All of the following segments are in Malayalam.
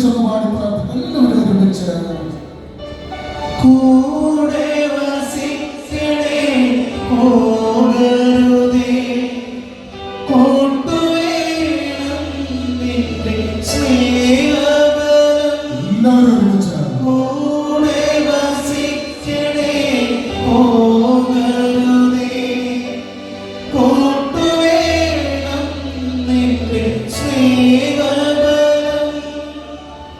ഒരുമിച്ചൊന്ന് പാടി പ്രാർത്ഥിക്കും. എല്ലാവരും ഒരുമിച്ച് കൂടെ വസിക്കണേ പോകരുതേ കൊണ്ടുവേണം നിന്റെ സ്നേഹബലം. എല്ലാവരും ഒരുമിച്ച് കൂടെ വസിക്കണേ പോകരുതേ കൊണ്ടുവേണം നിന്റെ സ്നേഹബലം.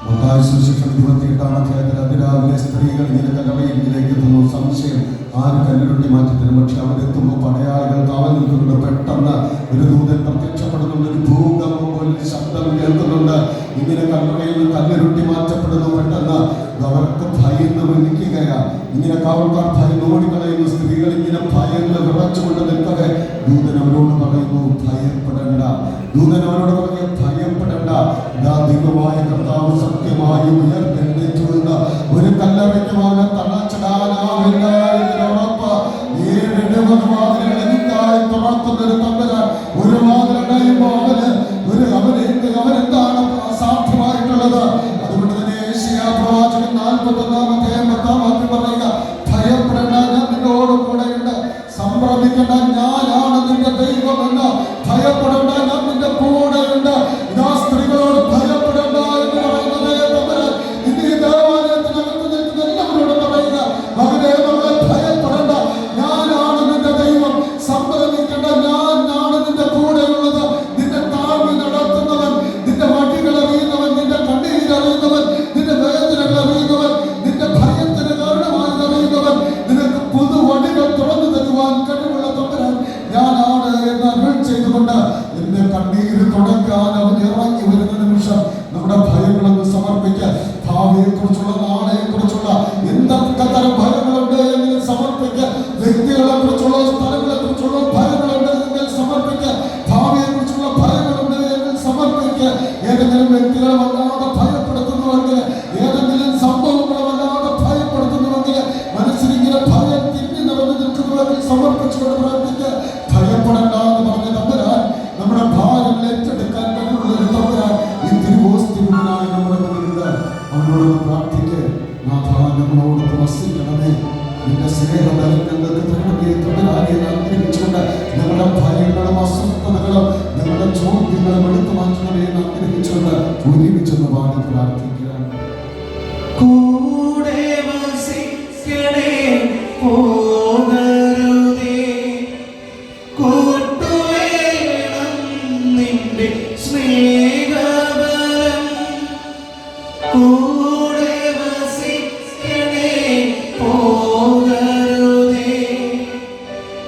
മത്തായി സുവിശേഷം 28-ാം അധ്യായത്തിൽ അതിരാവിലെ സ്ത്രീകൾ ഇങ്ങനെ കല്ലറയിലേക്ക് എത്തുന്നു. സംശയം ആര് കല്ലുരുട്ടി മാറ്റത്തിനും. പക്ഷെ അവിടെ എത്തുമ്പോൾ പടയാളികൾ കാവൽ നിൽക്കുന്നുണ്ട്. പെട്ടെന്ന് ഒരു ദൂതൻ പ്രത്യക്ഷപ്പെടുന്നുണ്ട്. ഒരു ഭൂകമ്പം പോലെ ശബ്ദം കേൾക്കുന്നുണ്ട്. ഇങ്ങനെ കല്ലറയിൽ നിന്ന് കല്ലുരുട്ടി മാറ്റപ്പെടുന്നു. പെട്ടെന്ന് അവർക്ക് ഭയന്ന് വിളിക്കുകയാണ്. ഇങ്ങനെ കാവൽക്കാർ ഭയന്ന് ഓടിക്കളയുന്നു. സ്ത്രീകൾ ഇങ്ങനെ ഭയന്ന് വിറച്ചുകൊണ്ട് നിൽക്കുക. ദൂതൻ അവരോട് പറയുന്നു, ഭയപ്പെടേണ്ട. ദൂതൻ അവരോട് പറഞ്ഞ് ഭയപ്പെടേണ്ട. ദൈവമായ കർത്താവ് സത്യമായി ഉയർത്തെഴുന്നേറ്റുകൊണ്ട് ഒരു കല്ലറയ്ക്ക് പോലെ തളച്ചിടാനാവില്ല എന്നതിനോടൊപ്പം 7 വാതിലുകൾ എനിക്കായി തുറക്കുന്നൊരു തമ്പുരാൻ. ഒരു വാതിലടയുമ്പോൾ അവനെന്താണ് അസാധ്യമായിട്ടുള്ളത്? അതുകൊണ്ട് തന്നെ യെശയ്യാ പ്രവാചകൻ 41-ാം അധ്യായം 10-ാം വാക്യം പറയുക, ഭയപ്പെടേണ്ട, ഞാൻ നിന്നോട് കൂടെയുണ്ട്. സംഭ്രമിക്കേണ്ട, ഞാനാണ് നിന്റെ ദൈവമെന്ന്. ഭയപ്പെടേണ്ട, ഞാൻ നിന്റെ കൂടെയുണ്ട്. ഇതാ സ്ത്രീകളോട് ഭയപ്പെടേണ്ട എന്ന് പറയുന്നത് തമ്പുരാൻ ഇന്ന് ഈ ദേവാലയത്തിനകത്ത് നിൽക്കുന്ന എല്ലാവരോടും പറയുക, മകനെ മകളെ ഭയപ്പെടേണ്ട, ഞാനാണ് നിന്റെ ദൈവം. സംഭ്രമിക്കേണ്ട, ഞാനാണ് നിന്റെ കൂടെയുള്ളത്. നിന്റെ താഴ്മ നടത്തുന്നവൻ, നിന്റെ വടികൾ അറിയുന്നവൻ, നിന്റെ കണ്ണീർ അറിയുന്നവൻ, നിന്റെ വേദനകൾ അറിയുന്നവൻ, നിന്റെ ഭയത്തിന് കാരണമായി അറിയുന്നവൻ, നിനക്ക് പുതുവടികൾ തുറന്നു തരുവാൻ കഴിവുള്ള തമ്പുരാൻ ഞാനാണ് എന്ന് അരുൾ ചെയ്തുകൊണ്ട് എന്റെ കണ്ണീര് തുടക്കാൻ അവൻ ഇറങ്ങി വരുന്ന നിമിഷം നമ്മുടെ ഭയങ്ങളൊന്ന് സമർപ്പിക്കുക. ഭാവിയെ കുറിച്ചുള്ള, നാളെയെ കുറിച്ചുള്ള എന്തൊക്കെ തരം ഭയങ്ങളുണ്ട് എങ്കിലും സമർപ്പിക്കുക. വ്യക്തികളെ കുറിച്ചുള്ള, സ്ഥലങ്ങളെ കുറിച്ചുള്ള ഭയങ്ങളുണ്ട് എങ്കിൽ സമർപ്പിക്കുക. ഭാവിയെ കുറിച്ചുള്ള ഭയങ്ങളുണ്ട് എങ്കിൽ സമർപ്പിക്കുക. ഏതെങ്കിലും വ്യക്തികളെ വല്ലാതെ ഭയപ്പെടുത്തുന്നുവെങ്കിൽ, ഏതെങ്കിലും സംഭവങ്ങളെ വല്ലാതെ ഭയപ്പെടുത്തുന്നുവെങ്കിൽ, മനസ്സിലിങ്ങനെ ഭയം തിങ്ങി നിറഞ്ഞു നിൽക്കുന്നുവെങ്കിൽ സമർപ്പിച്ചുകൊണ്ട് പ്രാർത്ഥിക്കുക. ഭയപ്പെടേണ്ട എന്ന് പറഞ്ഞ തമ്പുരാൻ നമ്മുടെ ഭാരങ്ങൾ ഏറ്റെടുക്കാൻ കഴിവുള്ളൊരു തമ്പുരാൻ ഈ തിരുവോസ്തിനായി നമ്മുടെ മുന്നിലുണ്ട്. അവനോടൊന്ന് പ്രാർത്ഥിക്കുക. നാഥാ, നമ്മളോട് വസിക്കണമേ, നിന്റെ സ്നേഹബലം ഞങ്ങൾക്ക് തരണമേ തമ്പുരാനെ ആഗ്രഹിച്ചുകൊണ്ട് ഞങ്ങളുടെ ഭയങ്ങളും അസ്വസ്ഥതകളും ഞങ്ങളുടെ ചോദ്യങ്ങളും എടുത്തു മാറ്റണമേ എന്ന് ആഗ്രഹിച്ചുകൊണ്ട് ഒരുമിച്ചൊന്ന് പാടി പ്രാർത്ഥിക്കുക. കൂടെ വസിക്കണേ പോകരുതേ കൊണ്ടുവേണം നിന്റെ സ്നേഹബലം. കൂടെ വസിക്കണേ പോകരുതേ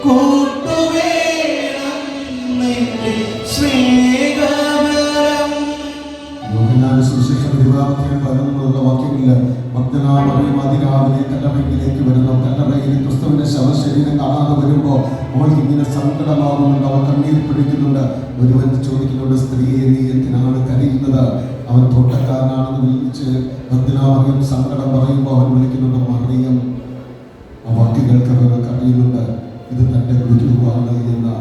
കൊണ്ടുവേണം നിന്റെ സ്നേഹബലം. യോഹന്നാന്റെ സുവിശേഷം 20-ാം വാക്യമില്ല. മഗ്ദലനായ മറിയം അതിരാവിലെ കല്ലറയിലേക്ക് വരുന്നു. കല്ലറയിൽ ക്രിസ്തുവിന്റെ ശവശരീരം കാണാതെ വരുമ്പോൾ അവൾക്ക് ഇങ്ങനെ സങ്കടമാകുന്നുണ്ട്. അവൾ കണ്ണീർ പിടിക്കുന്നുണ്ട്. ഒരുവൻ ചോദിക്കുന്നുണ്ട്, സ്ത്രീയെ നീ എന്തിനാണ് കരയുന്നത്? അവൻ തോട്ടക്കാരനാണെന്ന് വിളിച്ച് മഗ്ദലനായ മറിയം സങ്കടം പറയുമ്പോൾ അവൻ വിളിക്കുന്നുണ്ട് മറിയം. ആ വാക്യങ്ങൾക്ക് അവർ അറിയുന്നുണ്ട് ഇത് തന്റെ ഗുരുവാണ് എന്ന്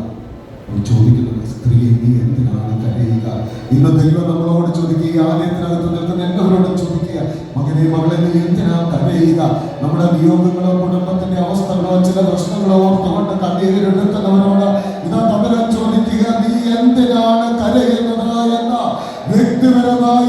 അവൻ ചോദിക്കുന്നുണ്ട്. സ്ത്രീയെ നീ എന്തിനാണ് കരയുക? ഇന്ന് ദൈവം നമ്മളോട് ചോദിക്കുക, ആലയത്തിനകത്ത് നിൽക്കുന്ന എല്ലാവരോടും ചോദിക്കുക, മകനെ മകളെ നീ എന്തിനാ കരയുക? നമ്മുടെ നിയോഗങ്ങളോ കുടുംബത്തിന്റെ അവസ്ഥകളോ ചില പ്രശ്നങ്ങളോ ഓർത്തുകൊണ്ട് കണ്ണീരെടുക്കുന്നവരോട് ഇതാ തമ്പുരാൻ ചോദിക്കുക, നീ എന്തിനാണ് കരയുന്നത് എന്ന വ്യക്തിപരമായ